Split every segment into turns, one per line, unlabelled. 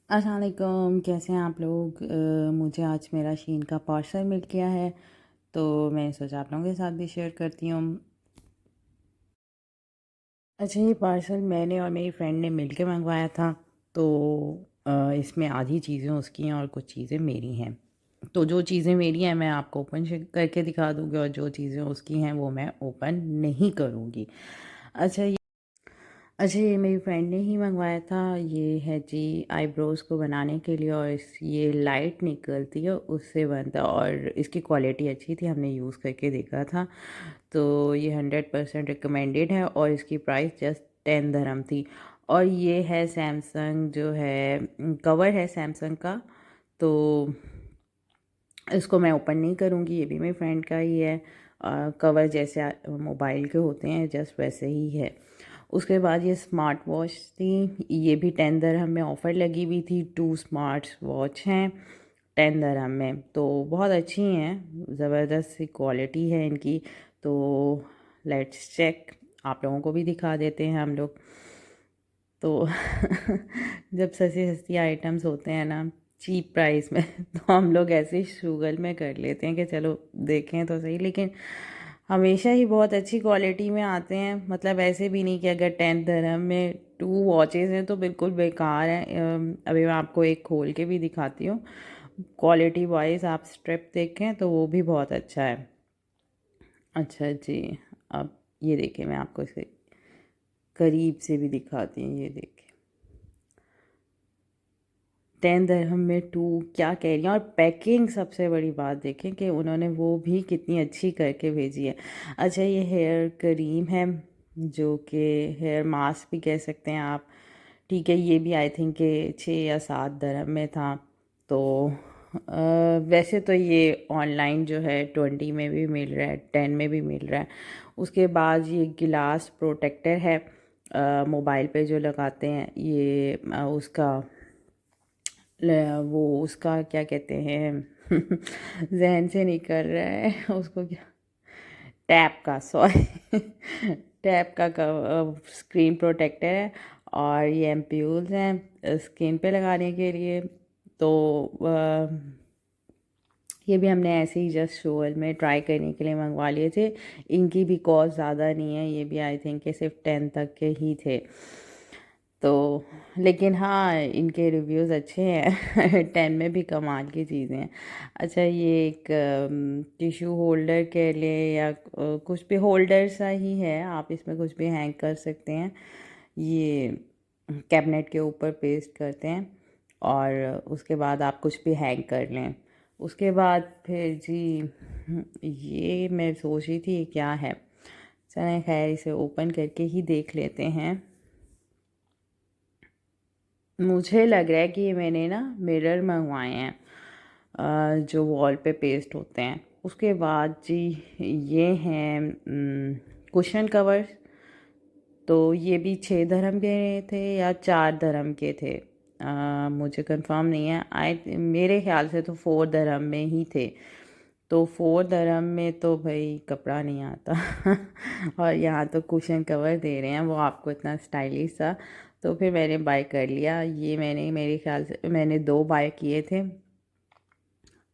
अस्सलाम वालेकुम, कैसे हैं आप लोग। मुझे आज मेरा शीन का पार्सल मिल गया है, तो मैंने सोचा आप लोगों के साथ भी शेयर करती हूँ। अच्छा, ये पार्सल मैंने और मेरी फ्रेंड ने मिल के मंगवाया था। तो इसमें आधी चीज़ें उसकी हैं और कुछ चीज़ें मेरी हैं। तो जो चीज़ें मेरी हैं मैं आपको ओपन करके दिखा दूँगी, और जो चीज़ें उसकी हैं वो मैं ओपन नहीं करूँगी। अच्छा, ये मेरी फ्रेंड ने ही मंगवाया था। ये है जी आईब्रोज़ को बनाने के लिए, और ये लाइट निकलती है उससे बनता है, और इसकी क्वालिटी अच्छी थी, हमने यूज़ करके देखा था। तो ये 100% रिकमेंडेड है, और इसकी प्राइस जस्ट 10 dirham थी। और ये है सैमसंग, जो है कवर है सैमसंग का। तो इसको मैं ओपन नहीं करूँगी, ये भी मेरी फ्रेंड का ही है। कवर जैसे मोबाइल के होते हैं जस्ट वैसे ही है। उसके बाद ये स्मार्ट वॉच थी, ये भी 10 dirham में ऑफ़र लगी हुई थी। 2 स्मार्ट वॉच हैं 10 dirham में, तो बहुत अच्छी हैं, ज़बरदस्त सी क्वालिटी है इनकी। तो लेट्स चेक, आप लोगों को भी दिखा देते हैं हम लोग। तो जब सस्ती सस्ती आइटम्स होते हैं ना चीप प्राइस में तो हम लोग ऐसे ही शुगल में कर लेते हैं कि चलो देखें तो सही। लेकिन हमेशा ही बहुत अच्छी क्वालिटी में आते हैं, मतलब ऐसे भी नहीं कि अगर 10 dirham में 2 वॉचेज़ हैं तो बिल्कुल बेकार हैं। अभी मैं आपको एक खोल के भी दिखाती हूँ। क्वालिटी वाइज आप स्ट्रिप देखें तो वो भी बहुत अच्छा है। अच्छा जी, अब ये देखिए, मैं आपको इसे करीब से भी दिखाती हूँ। ये देखिए, 10 dirham में 2, क्या कह रही हैं। और पैकिंग सबसे बड़ी बात देखें कि उन्होंने वो भी कितनी अच्छी करके भेजी है। अच्छा, ये हेयर क्रीम है, जो कि हेयर मास्क भी कह सकते हैं आप। ठीक है, ये भी आई थिंक के 6 या 7 dirham में था। तो वैसे तो ये ऑनलाइन जो है 20 में भी मिल रहा है, 10 में भी मिल रहा है। उसके बाद ये गिलास प्रोटेक्टर है, मोबाइल पे जो लगाते हैं ये उसका वो उसका क्या कहते हैं जहन से निकल रहा है उसको क्या, टैप का, सॉरी टैप का स्क्रीन प्रोटेक्टर है। और ये एम्प्यूल्स हैं स्किन पे लगाने के लिए। तो ये भी हमने ऐसे ही जस्ट शोअल में ट्राई करने के लिए मंगवा लिए थे। इनकी भी कॉस्ट ज़्यादा नहीं है, ये भी आई थिंक के सिर्फ 10 तक के ही थे। तो लेकिन हाँ, इनके रिव्यूज़ अच्छे हैं 10 में भी कमाल की चीज़ें हैं। अच्छा, ये एक टिश्यू होल्डर के लिए, या कुछ भी होल्डर सा ही है, आप इसमें कुछ भी हैंग कर सकते हैं। ये कैबिनेट के ऊपर पेस्ट करते हैं, और उसके बाद आप कुछ भी हैंग कर लें। उसके बाद फिर जी ये मैं सोच रही थी क्या है। चलें खैर, इसे ओपन करके ही देख लेते हैं। मुझे लग रहा है कि ये मैंने ना मिरर मंगवाए हैं, जो वॉल पे पेस्ट होते हैं। उसके बाद जी ये हैं कुशन कवर्स। तो ये भी 6 dirham के थे या 4 dirham के थे, मुझे कंफर्म नहीं है। मेरे ख्याल से तो 4 dirham में ही थे। तो 4 dirham में तो भाई कपड़ा नहीं आता और यहाँ तो कुशन कवर दे रहे हैं वो आपको इतना स्टाइलिश सा। तो फिर मैंने बाय कर लिया। ये मैंने, मेरे ख्याल से मैंने 2 बाय किए थे।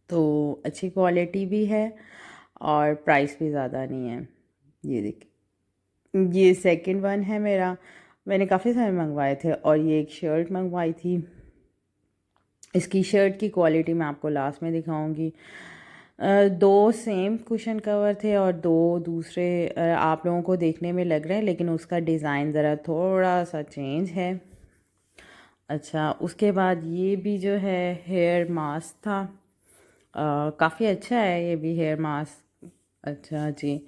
तो अच्छी क्वालिटी भी है और प्राइस भी ज़्यादा नहीं है। ये देखिए, ये सेकंड वन है मेरा। मैंने काफ़ी सारे मंगवाए थे, और ये एक शर्ट मंगवाई थी। इसकी शर्ट की क्वालिटी मैं आपको लास्ट में दिखाऊंगी। 2 सेम कुशन कवर थे, और 2 दूसरे आप लोगों को देखने में लग रहे हैं, लेकिन उसका डिज़ाइन ज़रा थोड़ा सा चेंज है। अच्छा, उसके बाद ये भी जो है हेयर मास्क था, काफ़ी अच्छा है ये भी हेयर मास्क। अच्छा जी,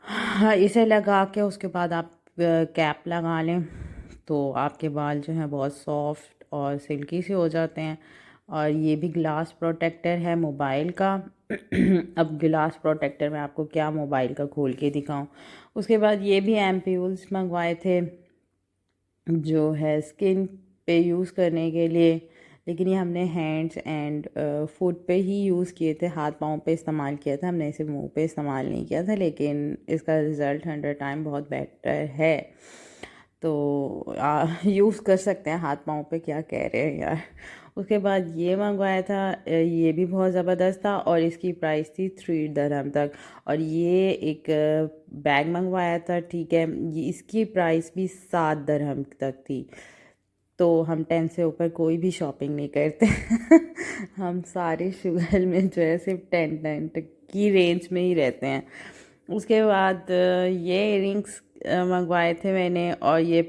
हाँ, इसे लगा के उसके बाद आप कैप लगा लें तो आपके बाल जो हैं बहुत सॉफ्ट और सिल्की से हो जाते हैं। और ये भी ग्लास प्रोटेक्टर है मोबाइल का अब ग्लास प्रोटेक्टर मैं आपको क्या मोबाइल का खोल के दिखाऊं। उसके बाद ये भी एम्प्यूल्स मंगवाए थे, जो है स्किन पे यूज़ करने के लिए। लेकिन ये हमने हैंड्स एंड फुट पे ही यूज़ किए थे, हाथ पाँव पे इस्तेमाल किया था, हमने इसे मुंह पे इस्तेमाल नहीं किया था। लेकिन इसका रिज़ल्ट 100 टाइम बहुत बेटर है। तो यूज़ कर सकते हैं, हाथ पाँव पे क्या कह रहे हैं यार। उसके बाद ये मंगवाया था, ये भी बहुत ज़बरदस्त था और इसकी प्राइस थी 3 दिरहम तक। और ये एक बैग मंगवाया था, ठीक है, ये इसकी प्राइस भी 7 दिरहम तक थी। तो हम 10 से ऊपर कोई भी शॉपिंग नहीं करते हम सारे शुगर में जो है सिर्फ 10 तक की रेंज में ही रहते हैं। उसके बाद ये इयरिंग्स मंगवाए थे मैंने, और ये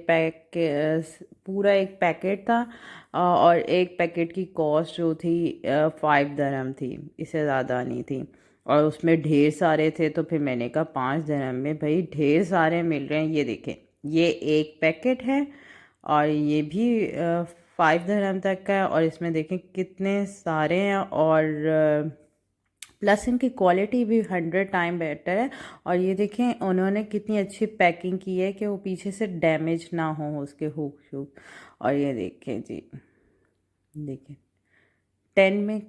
पूरा एक पैकेट था, और एक पैकेट की कॉस्ट जो थी 5 दिरहम थी, इससे ज़्यादा नहीं थी। और उसमें ढेर सारे थे, तो फिर मैंने कहा 5 दिरहम में भाई ढेर सारे मिल रहे हैं। ये देखें, ये एक पैकेट है और ये भी 5 दिरहम तक का है, और इसमें देखें कितने सारे हैं, और प्लस इनकी क्वालिटी भी 100 टाइम बेटर है। और ये देखें उन्होंने कितनी अच्छी पैकिंग की है कि वो पीछे से डैमेज ना हो उसके हुक शुक। और ये देखें जी, देखें 10 में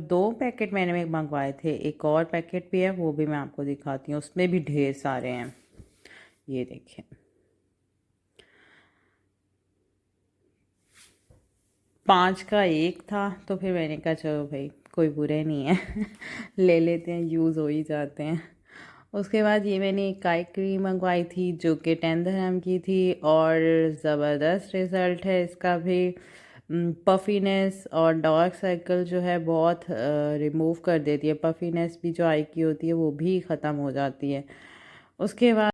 2 पैकेट मैंने मंगवाए थे, एक और पैकेट भी है, वो भी मैं आपको दिखाती हूँ, उसमें भी ढेर सारे हैं। ये देखें, 5 का एक था, तो फिर मैंने कहा चलो भाई कोई बुरे नहीं है ले लेते हैं, यूज़ हो ही जाते हैं। उसके बाद ये मैंने एक आई क्रीम मंगवाई थी जो कि 10 दिरहम की थी, और ज़बरदस्त रिज़ल्ट है इसका भी। पफीनेस और डार्क सर्कल जो है बहुत रिमूव कर देती है, पफीनेस भी जो आई की होती है वो भी ख़त्म हो जाती है। उसके बाद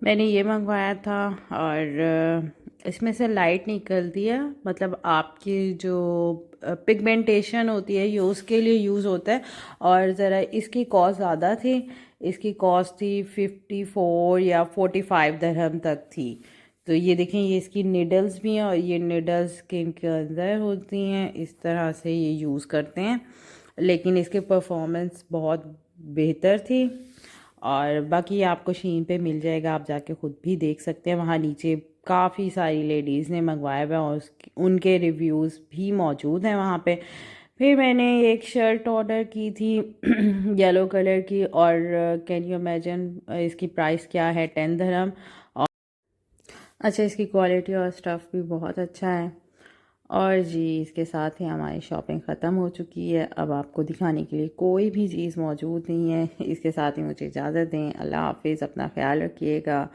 मैंने ये मंगवाया था, और इसमें से लाइट निकलती है, मतलब आपकी जो पिगमेंटेशन होती है ये उसके लिए यूज़ होता है। और ज़रा इसकी कॉस्ट ज़्यादा थी, इसकी कॉस्ट थी 54 या 45 दिरहम तक थी। तो ये देखें, ये इसकी निडल्स भी हैं, और ये निडल्स स्किन के अंदर होती हैं, इस तरह से ये यूज़ करते हैं। लेकिन इसके परफॉर्मेंस बहुत बेहतर थी। और बाकी आपको शीन पे मिल जाएगा, आप जाके ख़ुद भी देख सकते हैं, वहाँ नीचे काफ़ी सारी लेडीज़ ने मंगवाया हुआ है और उनके रिव्यूज़ भी मौजूद हैं वहाँ पे। फिर मैंने एक शर्ट ऑर्डर की थी येलो कलर की, और कैन यू इमेजिन इसकी प्राइस क्या है, 10 दिरहम। और अच्छा, इसकी क्वालिटी और स्टफ़ भी बहुत अच्छा है। और जी इसके साथ ही हमारी शॉपिंग ख़त्म हो चुकी है, अब आपको दिखाने के लिए कोई भी चीज़ मौजूद नहीं है। इसके साथ ही मुझे इजाज़त दें, अल्लाह हाफिज़, अपना ख्याल रखिएगा।